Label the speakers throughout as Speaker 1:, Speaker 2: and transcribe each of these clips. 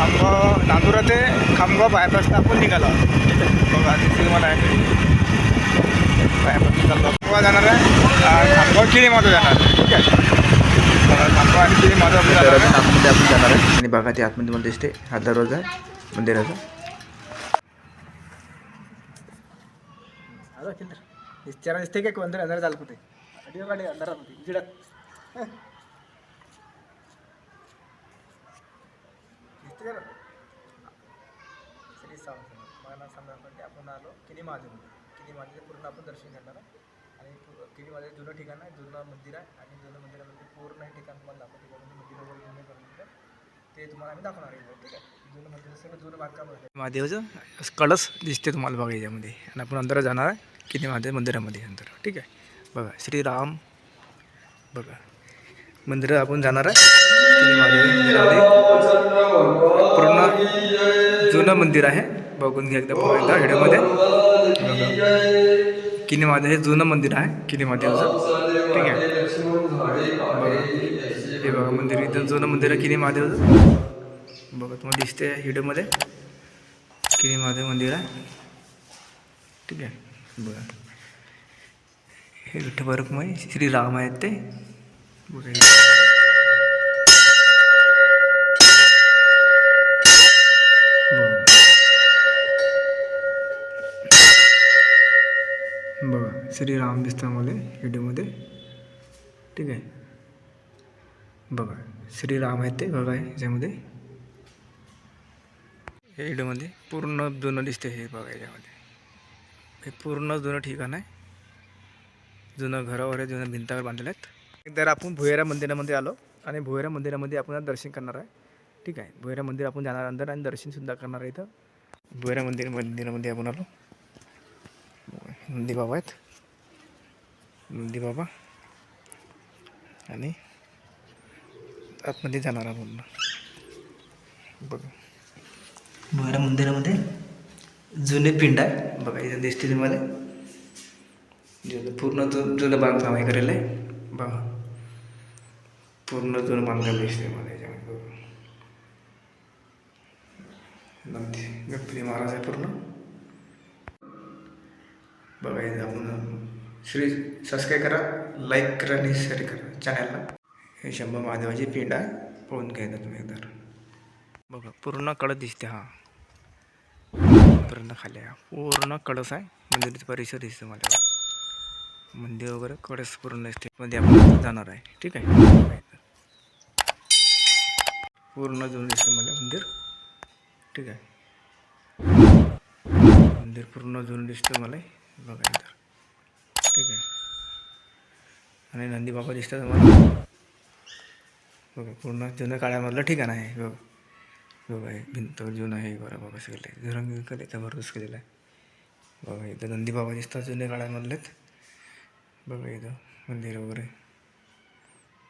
Speaker 1: खामगाव नांदुरा ते खामगाव बायपासला आपण निघालो. बघा तिथे मला बायपास निघालो. गोवा जाणार आहे, खामगाव किलीमाधव जाणार. ठीक आहे, खामगाव आणि किलीमाधव आपण जाणार आहे.
Speaker 2: आतमध्ये आपण जाणार आहे आणि बघा ते आतमध्ये मला दिसते हा दरवाजा आहे मंदिराचा.
Speaker 1: हॅलो चिल्लर दिसते दिसते काय कोणतरी अंधार चालू होते. अडिओ गाडी अंधारात होती जिडत दिसते का श्री स्वामी मला समजा आपण आलो किलीमाधव पूर्ण आपण दर्शन करणार आहे. आणि किलीमाधव जुनं ठिकाण आहे, जुनं मंदिर आहे. आणि जुनं मंदिरामध्ये पूर्ण हे ठिकाण तुम्हाला दाखवतो. त्याच्यामध्ये मंदिर वगैरे जुने बनवलं ते तुम्हाला आम्ही दाखवणार आहे. ठीक आहे, जुनं मंदिर सगळं जुनं बांधकाम आहे. महादेवाचं कळस दिसते तुम्हाला बघा याच्यामध्ये. आणि आपण अंदर जाणार आहे किती महादेव मंदिरामध्ये अंदर. ठीक आहे, बघा श्रीराम बघा मंदिर आपण जाणार आहे किती महादेव मंदिरामध्ये. पूर्ण जुनं मंदिर आहे, बघून घ्या एकदा एकदा व्हिडिओमध्ये. किनी महादेव हे जुनं मंदिर आहे किनी महादेवचं. ठीक आहे, बघा हे बघा मंदिर एकदम जुनं मंदिर आहे किनी महादेवचं. बघा तुम्हाला दिसते व्हिडिओमध्ये किनी महादेव मंदिर आहे. ठीक आहे, बघा हे विठ्ठल रुक्माई श्रीराम आहेत ते. बघा बघा श्रीराम दिसतं मला व्हिडिओमध्ये. ठीक आहे, बघा श्रीराम आहेत ते बघा याच्यामध्ये. हे व्हिडिओमध्ये पूर्ण जुनं दिसते हे बघा याच्यामध्ये. हे पूर्ण जुनं ठिकाण आहे, जुनं घरावर आहे, जुनं भिंतावर बांधलेलं आहेत. एकदा आपण भुयारा मंदिरामध्ये आलो आणि भुयारा मंदिरामध्ये आपण दर्शन करणार आहे. ठीक आहे, भुयारा मंदिर आपण जाणार अंदर आणि दर्शनसुद्धा करणार आहे. इथं भुयारा मंदिरामध्ये आपण आलो. नंदी बाबा आहेत, नंदी बाबा. आणि आतमध्ये जाणार आपण बघा. भुयारा मंदिरामध्ये जुने पिंड आहे बघा इथं दिसते तुम्हाला. पूर्ण जुनं बांधकाम आहे करेल आहे बघा. पूर्ण जुनं बांधकाम दिसते मला याच्यामध्ये बघा. नंदी गणपती महाराज आहे पूर्ण बघा. इथं आपण श्री सबस्क्राईब करा, लाईक करा आणि शेअर करा चॅनलला. हे शंभर महादेवाची पिंड आहे, पाहून घ्यायचं तुम्ही एकदा बघा. पूर्ण कळस दिसते. हा पूर्ण खाली आहे, पूर्ण कळस आहे. मंदिराचा परिसर दिसतो मला. मंदिर वगैरे कळस पूर्ण दिसते. मध्ये आपण जाणार आहे. ठीक आहे, पूर्ण जुनं दिसतं मला मंदिर. ठीक आहे, मंदिर पूर्ण जुनं दिसतं मला बघा इथं. ठीक आहे, आणि नंदी बाबा दिसतात मला बघा. पूर्ण जुनं काळामधलं ठिकाण आहे बघा. बघा हे भिंत जुनं आहे बरं बघा. सगळं रंग केलं भरपूर केलेलं आहे बघा. इथं नंदी बाबा दिसतात जुन्या काळामधलेच बघा. इथं मंदिर वगैरे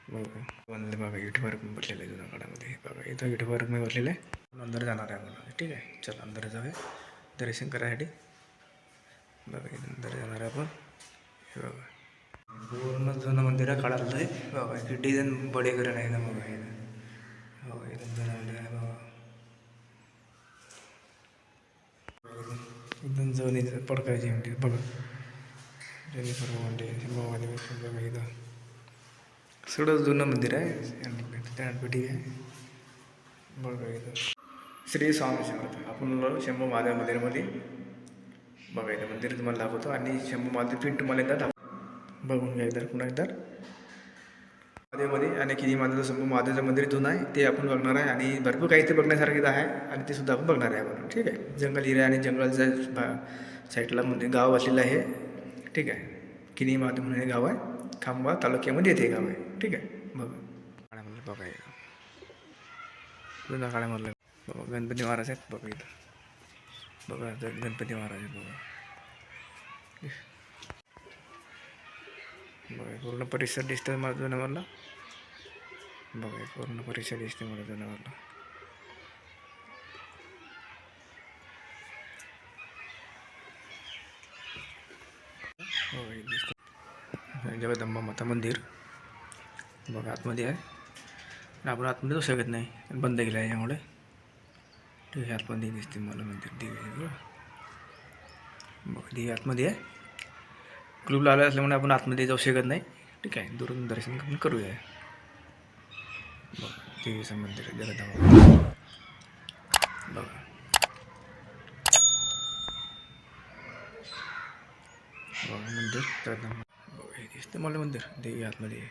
Speaker 1: बघा बनले बघा. विठ्ठल बसलेलं आहे जुन्या काळामध्ये बघा. इथं विठ्ठल मी बसलेलं आहे. अंदर जाणार आहे मला. ठीक आहे, चला अंदर जाऊया दर्शन करायसाठी बघा. इथं अंदर जाणार आहे आपण. हे बघा पूर्ण जुनं मंदिर आहे काळातलं आहे बघा. इथे डिझाईन बडे करे नाही ना बघा. इथं हो एकदम जुनं मंदिर आहे बघा. एकदम जुनी पडकायची मंदिर बघा. जुनी सर्व मंदिर बघा. इथं सगळं जुनं मंदिर आहे. ज्ञानपेठी आहे बघा. इथं श्री स्वामी समर्थ आपण शंभू महादेव मंदिरामध्ये बघा. इथं मंदिर तुम्हाला दाखवतो आणि शंभू महादेव पिंड तुम्हाला एकदा बघून घ्या एकदा पुन्हा एकदा महादेवमध्ये. आणि किती महादेव शंभू महादेवचं मंदिर जुनं आहे ते आपण बघणार आहे. आणि भरपूर काही ते बघण्यासारखं आहे आणि ते सुद्धा आपण बघणार आहे आपण. ठीक आहे, जंगल एरिया आणि जंगलच्या साईडला म्हणजे गाव असलेलं आहे. ठीक आहे, किनी महादेव म्हणून हे गाव आहे. खामगाव तालुक्यामध्ये येते गाव आहे. ठीक आहे, बघा काळामधलं बघा. जुन्या काळामधलं बघा. गणपती महाराज आहेत बघा. इथं बघा गणपती महाराज आहेत बघा. बघा पूर्ण परिसर दिसतं मला जुन्यावरला बघा. पूर्ण परिसर दिसते मला जुन्यावरला. हो दिसतं जगदंबा माता मंदिर बघा आतमध्ये आहे. आपण आतमध्ये जाऊ शकत नाही, बंद केलं आहे यामुळे. ठीक आहे, आतमध्ये दिसते मला मंदिर देवी. बघ देवी आतमध्ये आहे. क्लूब लावला असल्यामुळे आपण आतमध्ये जाऊ शकत नाही. ठीक आहे, दुरून दर्शन आपण करूया. बघ देवीचं मंदिर आहे जगदंबा. बघा मंदिर जगदंबा. बघा हे दिसते मला मंदिर देवी आतमध्ये आहे.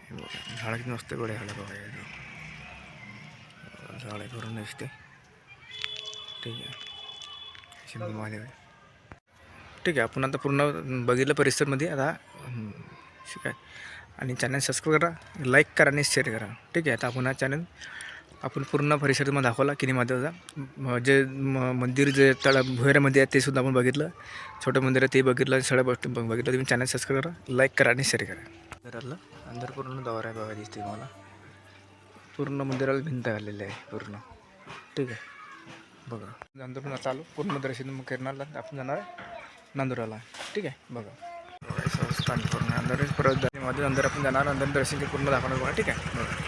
Speaker 1: हे बघा झाडं किती मस्त गोड्या झाडं बघा झाडं करून दिसते. ठीक आहे, शंभू महादेव आहे. ठीक आहे, आपण आता पूर्ण बघितलं परिसरमध्ये. आता ठीक आहे, आणि चॅनल सबस्क्राईब करा, लाईक करा आणि शेअर करा. ठीक आहे, आता आपण हा चॅनल आपण पूर्ण परिसरामध्ये दाखवला किनी महादेवाचा. जे मंदिर जे भुयारामध्ये आहे ते सुद्धा आपण बघितलं. छोटं मंदिर आहे ते बघितलं, सगळ्या गोष्टी बघितलं. तुम्ही चॅनल सबस्क्राईब करा, लाईक करा आणि शेअर करा. मंदिरातलं अंदर पूर्ण दौर आहे बघा, दिसते मला. पूर्ण मंदिराला भिंत घालेली आहे पूर्ण. ठीक आहे, बघा नंतर चालू पूर्ण दर्शन करण्याला आपण जाणार आहे नांदुराला. ठीक आहे, बघा स्थान पूर्ण अंदर परत मध्ये अंदर आपण जाणार, अंदर दर्शन पूर्ण दाखवणार बघा. ठीक आहे, बघा.